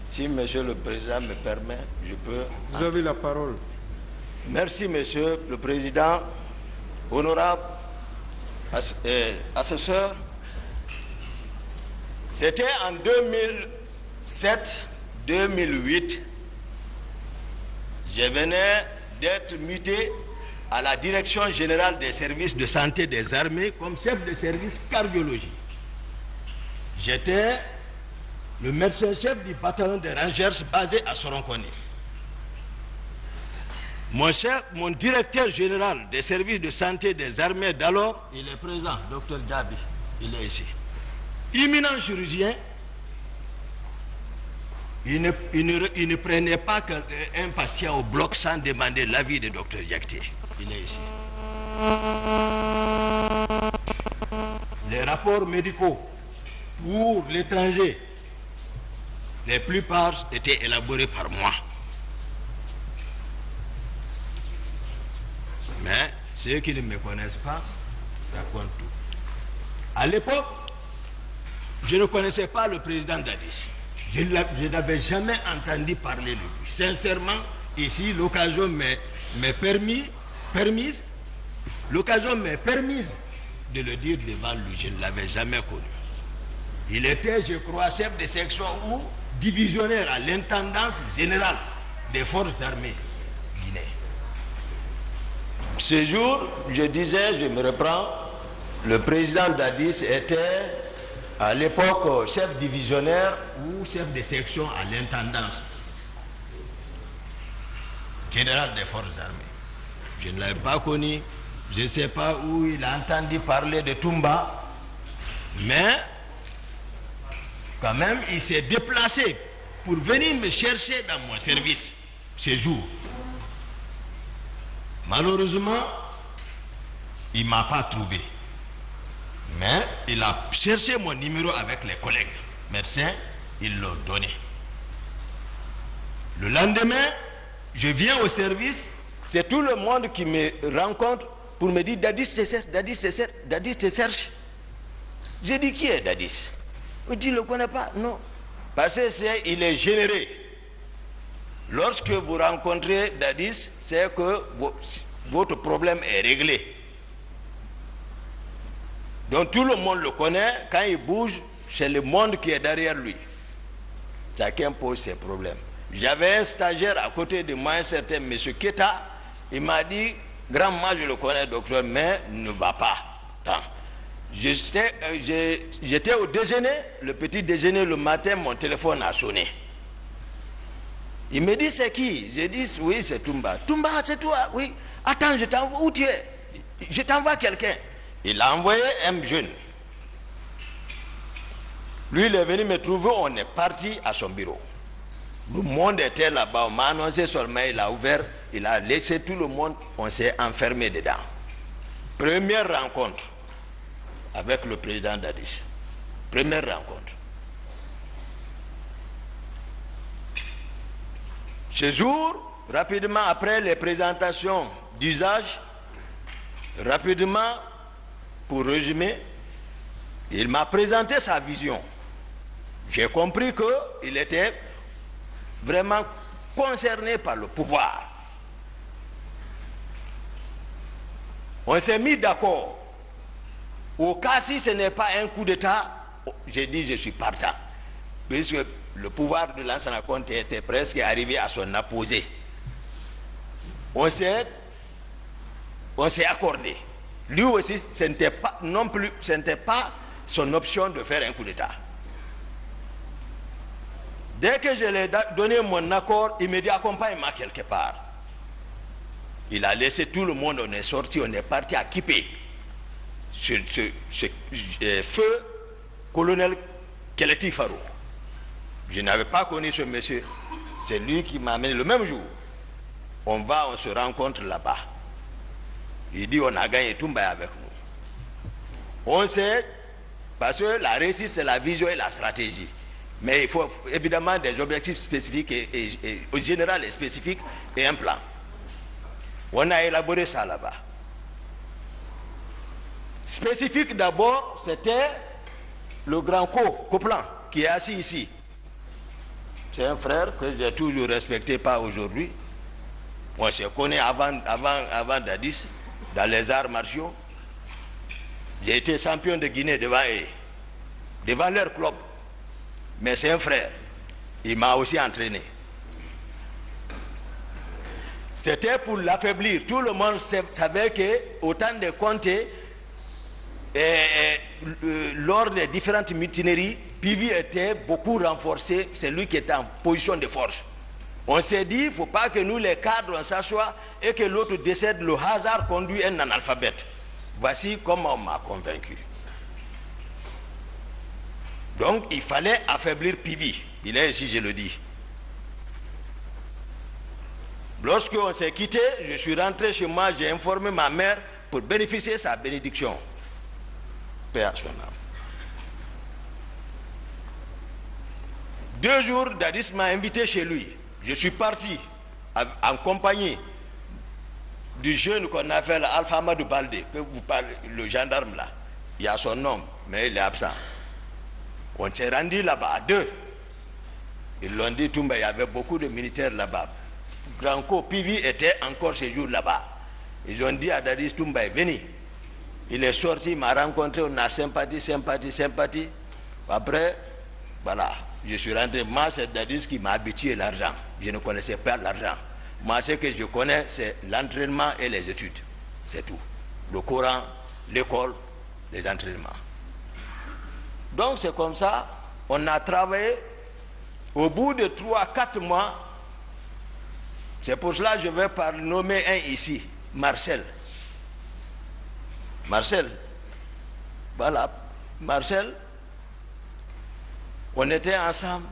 Si Monsieur le Président me permet, je peux... Vous avez la parole. Merci Monsieur le Président, honorable assesseur. C'était en 2007-2008, je venais d'être muté à la Direction générale des services de santé des armées comme chef de service cardiologie. J'étais le médecin-chef du bataillon des Rangers basé à Soronconi. Mon directeur général des services de santé des armées d'alors, il est présent, Dr Djabi, il est ici. Imminent chirurgien, il ne prenait pas un patient au bloc sans demander l'avis de Dr Diakité. Il est ici. Les rapports médicaux pour l'étranger, la plupart étaient élaborés par moi. Mais ceux qui ne me connaissent pas racontent tout. À l'époque, je ne connaissais pas le président Dadis. Je n'avais jamais entendu parler de lui. Sincèrement, ici, l'occasion m'est permise de le dire devant lui. Je ne l'avais jamais connu. Il était, je crois, chef de section ou divisionnaire à l'intendance générale des forces armées guinéennes. Ce jour, je disais, je me reprends, le président Dadis était à l'époque chef divisionnaire ou chef de section à l'intendance générale des forces armées. Je ne l'avais pas connu, je ne sais pas où il a entendu parler de Toumba, mais quand même il s'est déplacé pour venir me chercher dans mon service ce jour. Malheureusement, il ne m'a pas trouvé. Mais il a cherché mon numéro avec les collègues médecins, ils l'ont donné. Le lendemain, je viens au service, c'est tout le monde qui me rencontre pour me dire Dadis te cherche, Dadis te cherche, Dadis te cherche. J'ai dit qui est Dadis? Il dit, il ne le connaît pas. Non. Parce qu'il est généré. Lorsque vous rencontrez Dadis, c'est que votre problème est réglé. Donc tout le monde le connaît, quand il bouge, c'est le monde qui est derrière lui. Chacun pose ses problèmes. J'avais un stagiaire à côté de moi, un certain M. Keta, il m'a dit, grand moi je le connais docteur, mais ne va pas. J'étais au déjeuner, le petit déjeuner le matin, mon téléphone a sonné. Il me dit c'est qui? J'ai dit oui c'est Toumba. Toumba c'est toi? Oui. Attends, je t'envoie, où tu es? Je t'envoie quelqu'un. Il a envoyé un jeune. Lui, il est venu me trouver, on est parti à son bureau. Le monde était là-bas, on m'a annoncé seulement, il a ouvert, il a laissé tout le monde, on s'est enfermé dedans. Première rencontre avec le président Dadis. Première rencontre. Ce jour, rapidement après les présentations d'usage, rapidement, pour résumer, il m'a présenté sa vision. J'ai compris qu'il était vraiment concerné par le pouvoir. On s'est mis d'accord. Au cas si ce n'est pas un coup d'État, j'ai dit je suis partant. Puisque le pouvoir de Lansana Conté était presque arrivé à son apogée. On s'est accordé. Lui aussi, ce n'était pas non plus, ce n'était pas son option de faire un coup d'État. Dès que je lui ai donné mon accord, il me dit accompagne-moi quelque part. Il a laissé tout le monde, on est sorti, on est parti à Kipé. Ce feu colonel Keleti Faro. Je n'avais pas connu ce monsieur. C'est lui qui m'a amené le même jour. On se rencontre là-bas. Il dit on a gagné Toumba avec nous. On sait, parce que la réussite c'est la vision et la stratégie. Mais il faut évidemment des objectifs spécifiques et au général et spécifiques et un plan. On a élaboré ça là-bas. Spécifique d'abord, c'était le grand Coplan qui est assis ici. C'est un frère que j'ai toujours respecté, pas aujourd'hui. On se connaît avant Dadis, dans les arts martiaux. J'ai été champion de Guinée devant leur club. Mais c'est un frère. Il m'a aussi entraîné. C'était pour l'affaiblir. Tout le monde savait qu'au temps de Conté, lors des différentes mutineries, Pivi était beaucoup renforcé. C'est lui qui était en position de force. On s'est dit, il ne faut pas que nous, les cadres, on s'assoie et que l'autre décède. Le hasard conduit un analphabète. Voici comment on m'a convaincu. Donc, il fallait affaiblir Pivi. Il est ici, je le dis. Lorsqu'on s'est quitté, je suis rentré chez moi, j'ai informé ma mère pour bénéficier de sa bénédiction. Paix à son âme. 2 jours, Dadis m'a invité chez lui. Je suis parti en compagnie du jeune qu'on appelle Alpha Amadou Baldé, que vous parlez, le gendarme là. Il y a son nom, mais il est absent. On s'est rendu là-bas à 2. Ils l'ont dit, Toumba, il y avait beaucoup de militaires là-bas. Granco Pivi était encore ce jour là-bas. Ils ont dit à Dadis, Toumba est venu. Il est sorti, il m'a rencontré, on a sympathie. Après, voilà, je suis rentré. Moi, c'est Dadis qui m'a habitué l'argent. Je ne connaissais pas l'argent. Moi, ce que je connais, c'est l'entraînement et les études. C'est tout. Le Coran, l'école, les entraînements. Donc, c'est comme ça, on a travaillé. Au bout de 3-4 mois, c'est pour cela que je vais nommer un ici, Marcel. Voilà, Marcel, on était ensemble.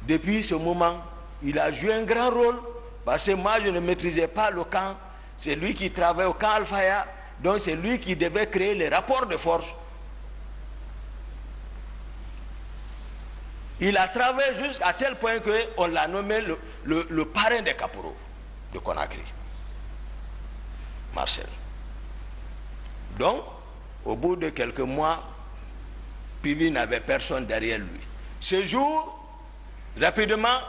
Depuis ce moment, il a joué un grand rôle, parce que moi, je ne maîtrisais pas le camp. C'est lui qui travaillait au camp Al-Faya, donc c'est lui qui devait créer les rapports de force. Il a travaillé jusqu'à tel point qu'on l'a nommé le parrain des caporaux de Conakry. Marcel. Donc, au bout de quelques mois, Pivi n'avait personne derrière lui. Ce jour, rapidement,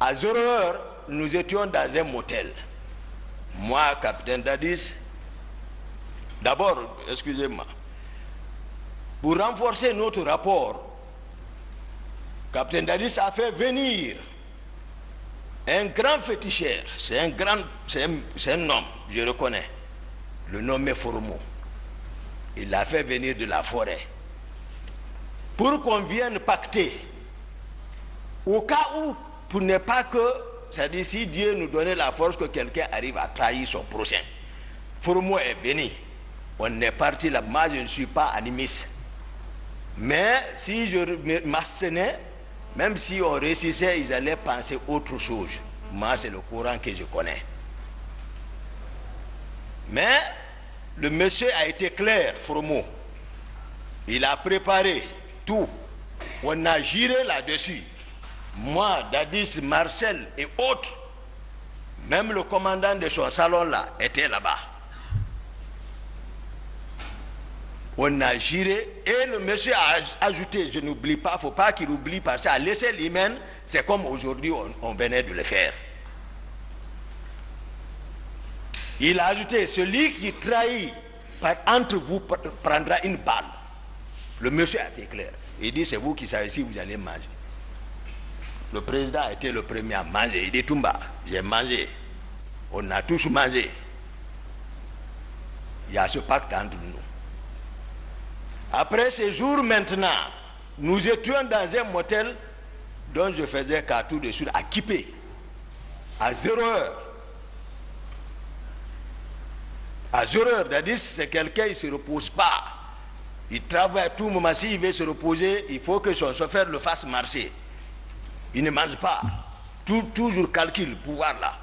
à 0h, nous étions dans un motel. Moi, capitaine Dadis, d'abord, excusez-moi, pour renforcer notre rapport, capitaine Dadis a fait venir un grand féticheur. C'est un homme, je reconnais. Le nom est Foromo. Il l'a fait venir de la forêt. Pour qu'on vienne pacter. Au cas où, pour ne pas que, c'est-à-dire si Dieu nous donnait la force que quelqu'un arrive à trahir son prochain. Foromo est venu. On est parti là. Moi, je ne suis pas animiste. Mais si je m'abstenais, même si on réussissait, ils allaient penser autre chose. Moi, c'est le Coran que je connais. Mais le monsieur a été clair, Foromo. Il a préparé tout. On a giré là-dessus. Moi, Dadis, Marcel et autres, même le commandant de son salon là, était là-bas. On a giré et le monsieur a ajouté, je n'oublie pas, il ne faut pas qu'il oublie parce qu'à laisser l'hymen, c'est comme aujourd'hui on venait de le faire. Il a ajouté, celui qui trahit entre vous prendra une balle. Le monsieur a été clair. Il dit, c'est vous qui savez si vous allez manger. Le président a été le premier à manger. Il dit, Toumba, j'ai mangé. On a tous mangé. Il y a ce pacte entre nous. Après ces jours maintenant, nous étions dans un motel dont je faisais tout de suite à Kipé, à 0h. À 0h, Dadis, c'est quelqu'un qui ne se repose pas. Il travaille à tout moment. S'il veut se reposer, il faut que son chauffeur le fasse marcher. Il ne mange pas. Toujours calcul, pouvoir là.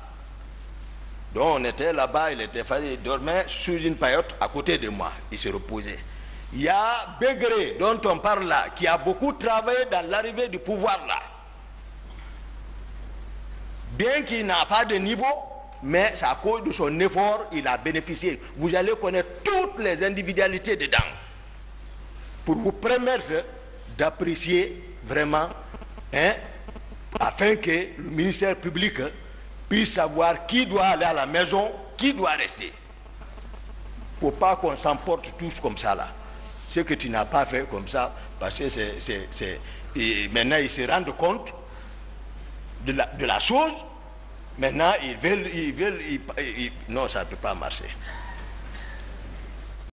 Donc on était là-bas, il dormait sous une paillote à côté de moi. Il se reposait. Il y a Begré, dont on parle là, qui a beaucoup travaillé dans l'arrivée du pouvoir là. Bien qu'il n'a pas de niveau, mais à cause de son effort, il a bénéficié. Vous allez connaître toutes les individualités dedans pour vous permettre d'apprécier vraiment hein, afin que le ministère public puisse savoir qui doit aller à la maison, qui doit rester. Il ne faut pas qu'on s'emporte tous comme ça là. Ce que tu n'as pas fait comme ça, parce que et maintenant ils se rendent compte de la chose. Maintenant, non, ça ne peut pas marcher.